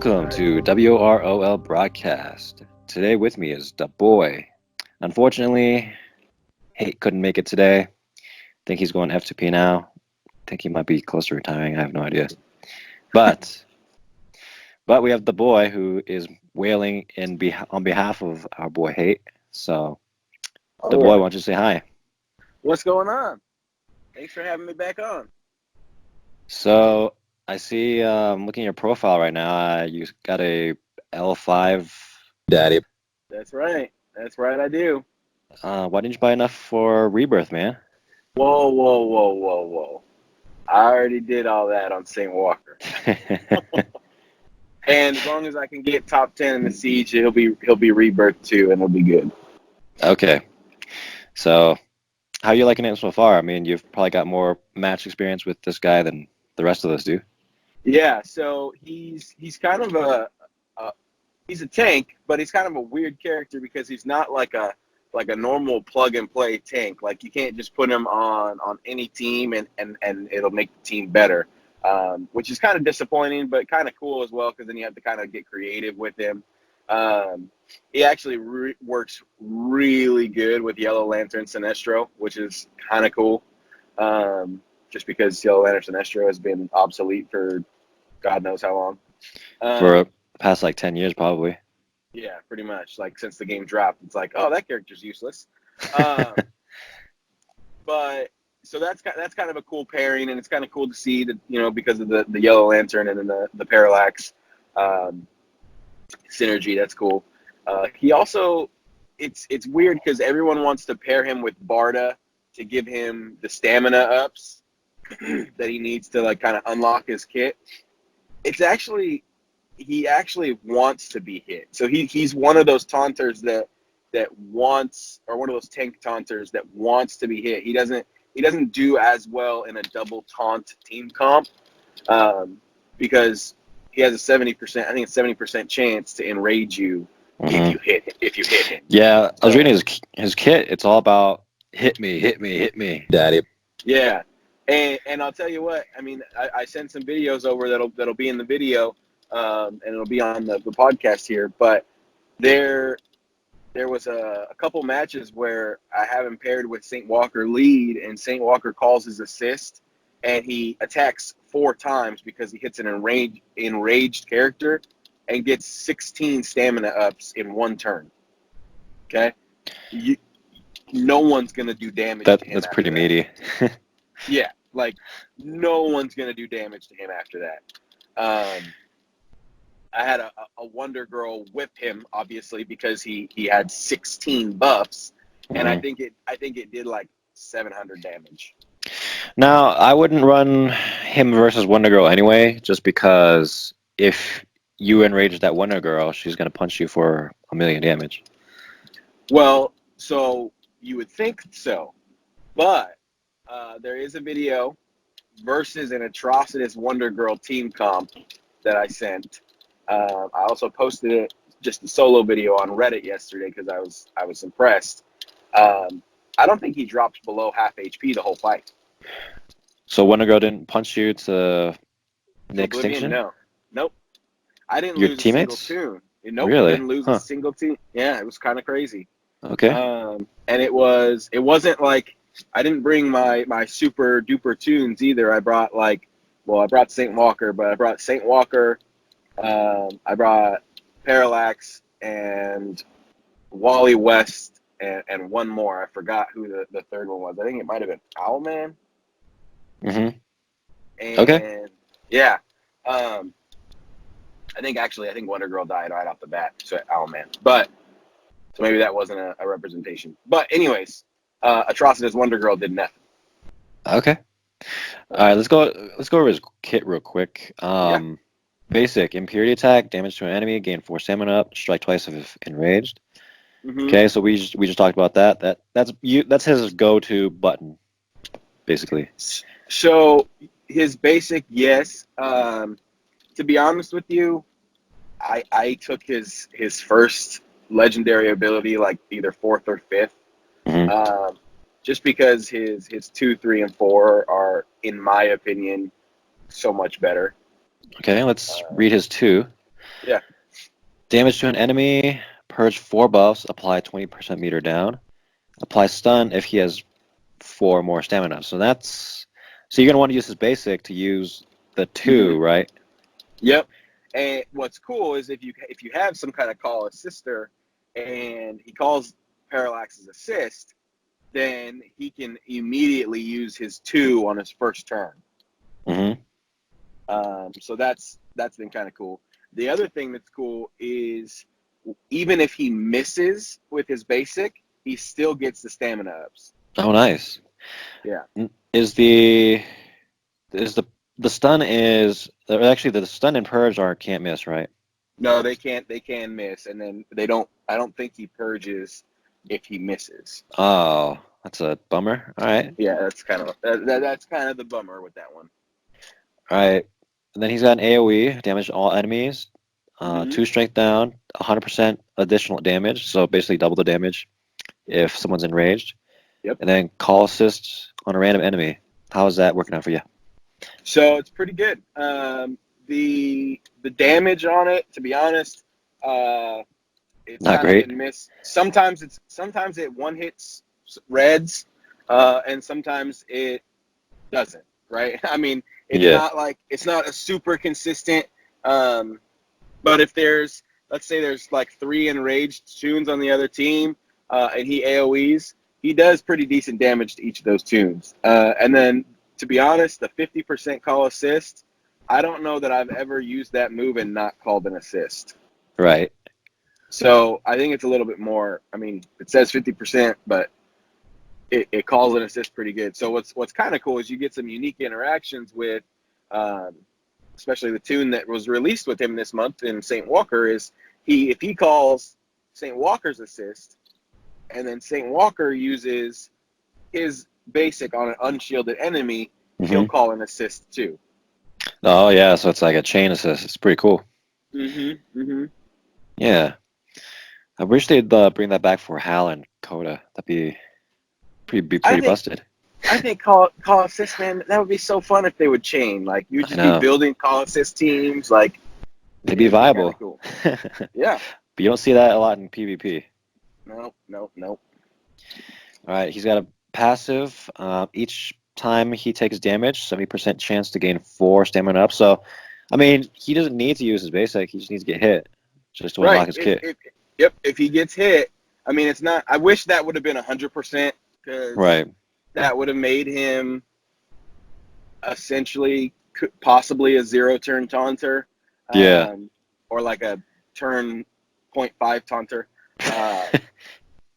Welcome to WROL broadcast. Today with me is DaBoy. Unfortunately, he couldn't make it today. Think he's going F2P now. Think he might be close to retiring. I have no idea. But we have DaBoy who is wailing on behalf of our boy Hate. So DaBoy, why don't you say hi? What's going on? Thanks for having me back on. So I see, looking at your profile right now, you got a L5 daddy. That's right, I do. Why didn't you buy enough for Rebirth, man? Whoa. I already did all that on St. Walker. And as long as I can get top 10 in the Siege, he'll be Rebirth too, and it'll be good. Okay. So, how are you liking it so far? I mean, you've probably got more match experience with this guy than the rest of us do. Yeah, so he's kind of he's a tank, but he's kind of a weird character because he's not like a normal plug and play tank. Like, you can't just put him on any team and it'll make the team better, which is kind of disappointing, but kind of cool as well because then you have to kind of get creative with him. He actually works really good with Yellow Lantern Sinestro, which is kind of cool. Just because Yellow Lantern Sinestro has been obsolete for God knows how long. For the past, 10 years, probably. Yeah, pretty much. Like, since the game dropped, it's like, oh, that character's useless. But so that's kind of a cool pairing, and it's kind of cool to see that, because of the Yellow Lantern and then the Parallax synergy. That's cool. He also, it's weird because everyone wants to pair him with Barda to give him the stamina ups that he needs to kind of unlock his kit. He actually wants to be hit. So he's one of those taunters that wants, or one of those tank taunters that wants to be hit. He doesn't do as well in a double taunt team comp because he has a 70% chance to enrage you if you hit him. Yeah, I was reading his kit. It's all about hit me, daddy. Yeah. And I'll tell you what, I mean, I sent some videos over that'll be in the video, and it'll be on the podcast here. But there was a couple matches where I have him paired with St. Walker lead, and St. Walker calls his assist, and he attacks 4 times because he hits an enraged character and gets 16 stamina ups in 1 turn. Okay? No one's going to do damage to him. That's pretty meaty. Yeah, no one's going to do damage to him after that. I had a Wonder Girl whip him, obviously, because he had 16 buffs, and I think it did 700 damage. Now, I wouldn't run him versus Wonder Girl anyway, just because if you enrage that Wonder Girl, she's going to punch you for 1,000,000 damage. Well, so you would think so, but there is a video versus an Atrocitus Wonder Girl team comp that I sent. I also posted it, just a solo video, on Reddit yesterday because I was impressed. I don't think he dropped below half HP the whole fight. So Wonder Girl didn't punch you to the extinction? No. Nope. I didn't Your lose teammates? a single tune. Nope, Really? I didn't lose a single team. Yeah, it was kind of crazy. Okay. And it wasn't like I didn't bring my super duper tunes either. I brought I brought St. Walker, but I brought St. Walker, I brought Parallax and Wally West and one more. I forgot who the third one was. I think it might have been Owlman. Mm-hmm. And okay. Yeah. I think Wonder Girl died right off the bat, so Owlman. But so maybe that wasn't a representation. But anyways, Atrocitus Wonder Girl did nothing. Okay. All right, let's go over his kit real quick. Basic Impurity attack, damage to an enemy, gain 4 stamina up, strike twice if enraged. Mm-hmm. Okay, so we just talked about that. That's his go-to button, basically. So his basic, yes. To be honest with you, I took his first legendary ability either 4th or 5th. Mm-hmm. Just because his 2, 3, and 4 are, in my opinion, so much better. Okay, let's read his 2. Yeah. Damage to an enemy, purge 4 buffs, apply 20% meter down. Apply stun if he has 4 more stamina. So you're gonna want to use his basic to use the 2, right? Yep. And what's cool is if you have some kind of call assister and he calls Parallax's assist, then he can immediately use his 2 on his first turn. So that's been kind of cool. The other thing that's cool is even if he misses with his basic, he still gets the stamina ups. Oh, nice. Yeah. Is the stun actually the stun and purge can't miss, right? No, they can't. They can miss, and then they don't. I don't think he purges if he misses. Oh, that's a bummer. All right. Yeah, that's kind of the bummer with that one. All right. And then he's got an AoE, damage to all enemies, 2 strength down, 100% additional damage, so basically double the damage if someone's enraged. Yep. And then call assist on a random enemy. How is that working out for you? So it's pretty good. The damage on it, to be honest, it's Not kind of great. hit and miss. Sometimes it one hits reds, and sometimes it doesn't. Right? I mean, it's not a super consistent. But if let's say there's like 3 enraged tunes on the other team, and he AoEs, he does pretty decent damage to each of those tunes. And then, to be honest, the 50% call assist, I don't know that I've ever used that move and not called an assist. Right. So I think it's a little bit more. I mean, it says 50%, but it calls an assist pretty good. So what's kind of cool is you get some unique interactions with, especially the tune that was released with him this month in St. Walker is if he calls St. Walker's assist, and then St. Walker uses his basic on an unshielded enemy, he'll call an assist too. Oh yeah, so it's like a chain assist. It's pretty cool. Yeah, I wish they'd bring that back for Hal and Coda. That'd be pretty busted. I think call assist, man. That would be so fun if they would chain. Like you'd just be building call assist teams. Like they'd be viable. Cool. Yeah, but you don't see that a lot in PvP. Nope. All right, he's got a passive. Each time he takes damage, 70% chance to gain 4 stamina up. So, I mean, he doesn't need to use his basic. He just needs to get hit just to unlock his kit. If he gets hit, I mean, it's not. I wish that would have been 100%. Right. That would have made him essentially possibly a 0-turn taunter. Yeah. Or like a turn 0.5 taunter.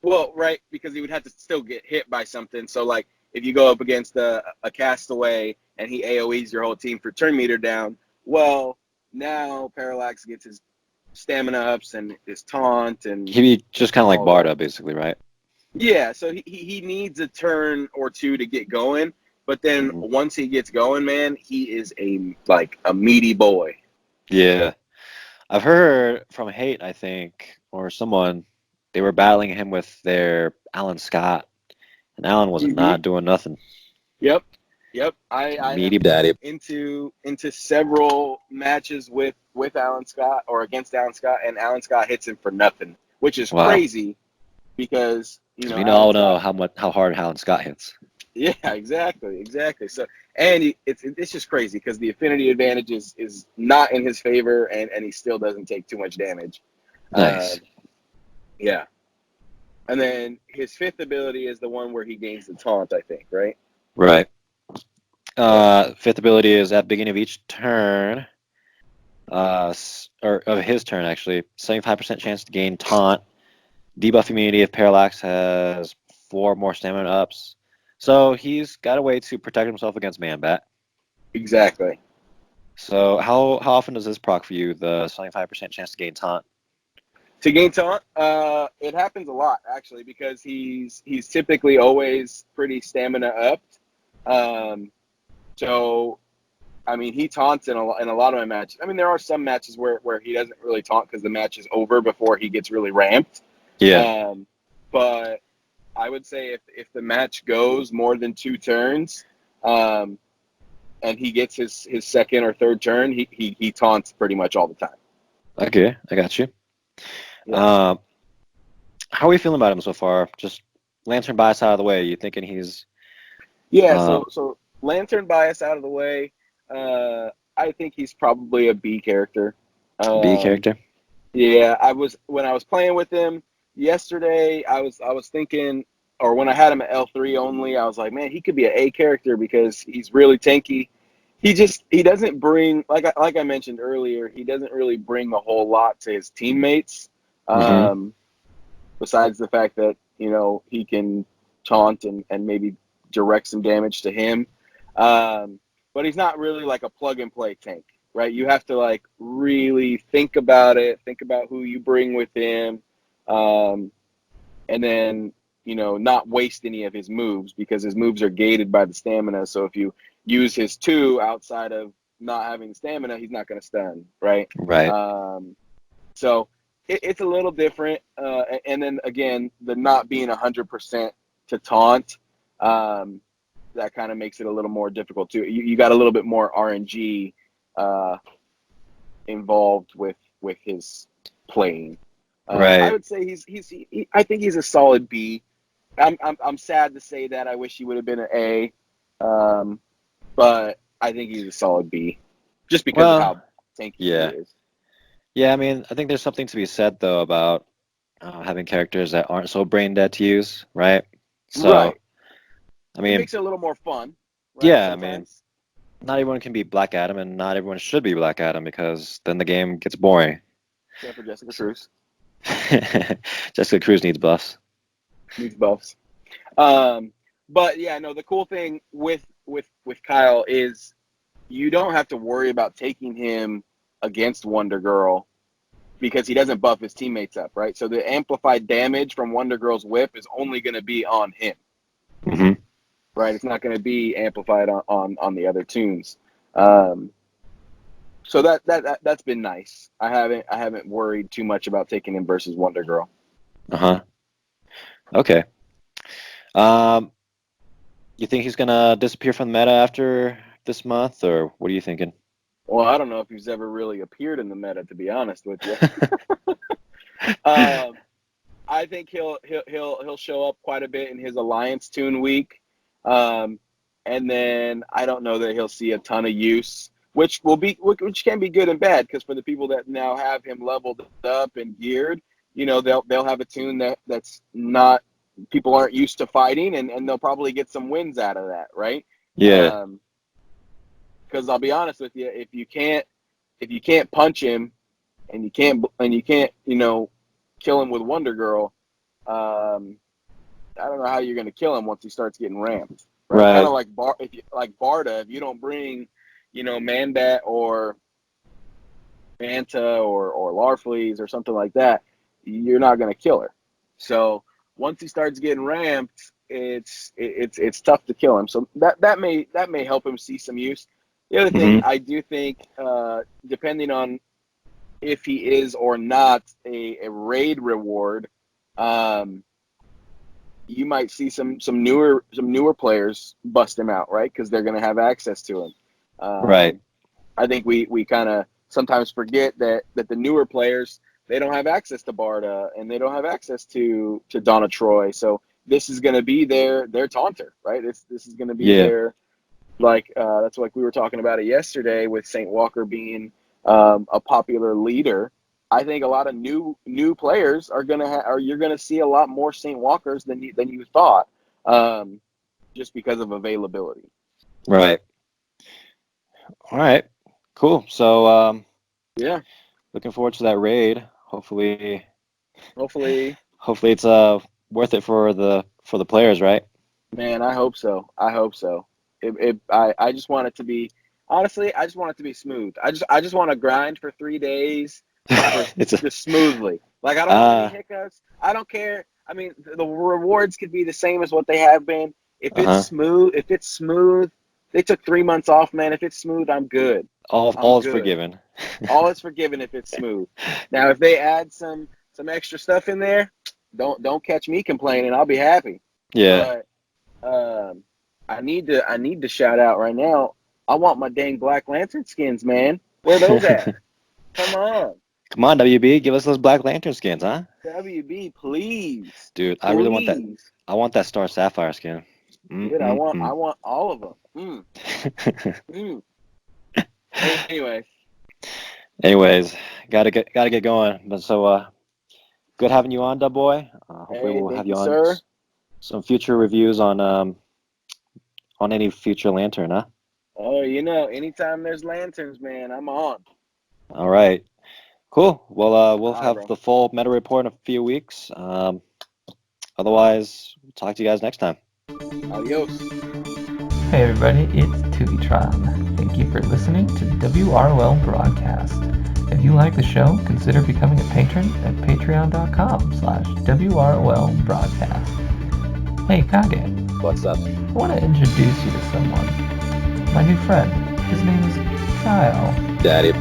Well, right, because he would have to still get hit by something. So, like, if you go up against a castaway and he AoEs your whole team for turn meter down, well, now Parallax gets his stamina ups and his taunt. And he'd be just kind of like Barda, basically, right? Yeah, so he needs a turn or 2 to get going. But then once he gets going, man, he is a meaty boy. Yeah. I've heard from Hate, I think, or someone, they were battling him with their Alan Scott, and Alan was not doing nothing. Yep. I meaty daddy into several matches with Alan Scott or against Alan Scott, and Alan Scott hits him for nothing, which is crazy because we all know how hard Alan Scott hits. Yeah, exactly. So, and it's just crazy because the affinity advantage is not in his favor, and he still doesn't take too much damage. Nice. Yeah. And then his 5th ability is the one where he gains the taunt, I think, right? Right. 5th ability is at the beginning of each turn, or of his turn, actually. 75% chance to gain taunt. Debuff immunity if Parallax has 4 more stamina ups. So he's got a way to protect himself against Man-Bat. Exactly. So how often does this proc for you, the 75% chance to gain taunt? To gain taunt, it happens a lot, actually, because he's typically always pretty stamina upped. So, I mean, he taunts in a lot of my matches. I mean, there are some matches where he doesn't really taunt because the match is over before he gets really ramped. Yeah. But I would say if the match goes more than 2 turns, and he gets his 2nd or 3rd turn, he taunts pretty much all the time. Okay, I got you. Yeah. How are we feeling about him so far? Just lantern bias out of the way. You thinking he's Yeah, uh, so Lantern bias out of the way. I think he's probably a B character. B Um, character? yeah, when I was playing with him yesterday, I was thinking, or when I had him at L3 only, I was like, man, he could be an A character because he's really tanky. He doesn't bring, like I mentioned earlier, he doesn't really bring a whole lot to his teammates. Mm-hmm. Um, besides the fact that he can taunt and maybe direct some damage to him. Um, but he's not really like a plug and play tank, right? You have to like really think about it, think about who you bring with him, um, and then not waste any of his moves because his moves are gated by the stamina. So if you use his two outside of not having stamina, he's not going to stun, right? Right. So it's a little different. And then again, the not being 100% to taunt, that kind of makes it a little more difficult too. You got a little bit more RNG involved with his playing. I Right. would say I think he's a solid B. I'm sad to say that. I wish he would have been an A, but I think he's a solid B, just because of Well, how tanky he yeah. is. Yeah, I mean, I think there's something to be said though about having characters that aren't so brain dead to use, right? So, Right. I It mean, makes it a little more fun, right? yeah, I mean, Sometimes. not everyone can be Black Adam, and not everyone should be Black Adam because then the game gets boring. Except for Jessica So, Cruz. Jessica Cruz needs buffs. Needs buffs. Um, but yeah, no, the cool thing with Kyle is you don't have to worry about taking him against Wonder Girl because he doesn't buff his teammates up, right? So the amplified damage from Wonder Girl's whip is only going to be on him, Hmm. right? It's not going to be amplified on the other tunes. Um, so that's been nice. I haven't worried too much about taking him versus Wonder Girl. Uh-huh. Okay. Um, you think he's gonna disappear from the meta after this month, or what are you thinking? Well, I don't know if he's ever really appeared in the meta, to be honest with you. Um, I think he'll show up quite a bit in his Alliance Tune week, um, and then I don't know that he'll see a ton of use, which can be good and bad because for the people that now have him leveled up and geared, they'll have a tune that's not people aren't used to fighting, and they'll probably get some wins out of that, right? Yeah. Because I'll be honest with you, if you can't punch him and you can't kill him with Wonder Girl, I don't know how you're going to kill him once he starts getting ramped, right? Kind Right. of like Barda. If you don't bring, Manbat or Manta or Larfleeze or something like that, you're not going to kill her. So once he starts getting ramped, it's tough to kill him. So that may help him see some use. The other thing Hmm. I do think, depending on if he is or not a raid reward, you might see some newer players bust him out, right? Because they're going to have access to him. Right. I think we kind of sometimes forget that the newer players, they don't have access to Barda and they don't have access to Donna Troy. So this is going to be their taunter, right? This is going to be Yeah. their that's like we were talking about it yesterday with St. Walker being a popular leader. I think a lot of new players are or you're gonna see a lot more St. Walkers than you thought, just because of availability. Right. All right. Cool. So, Yeah, looking forward to that raid. hopefully, Hopefully it's worth it for the players, right? man. I hope so. I hope so. I just want it to be honestly. I just want it to be smooth. I just want to grind for 3 days for It's a just smoothly. Like I don't want any uh hiccups. I don't care. I mean, the rewards could be the same as what they have been. uh-huh. If it's smooth, they took 3 months off, man. If it's smooth, I'm good. I'm All is good. forgiven. All is forgiven if it's smooth. Now, if they add some extra stuff in there, don't catch me complaining. I'll be happy. Yeah. But um, I need to shout out right now. I want my dang Black Lantern skins, man. Where are those at? Come on. Come on, WB, give us those Black Lantern skins, huh? WB, please. Dude, I really want that. Please. I want that Star Sapphire skin. Dude, I want all of them. Anyway. Anyways, gotta get going. But so good having you on, DaBoy. Hopefully we'll Thank have you, you on sir. some future reviews on any future Lantern, huh? Oh, anytime there's lanterns, man, I'm on. All right. Cool. Well, we'll All right, have bro. the full meta report in a few weeks. Otherwise, we'll talk to you guys next time. Adios. Hey everybody, it's Tubitron. Thank you for listening to WROL Broadcast. If you like the show, consider becoming a patron at patreon.com/WROL Broadcast. Hey Kage, What's up? I want to introduce you to someone. My new friend. His name is Kyle. Daddy.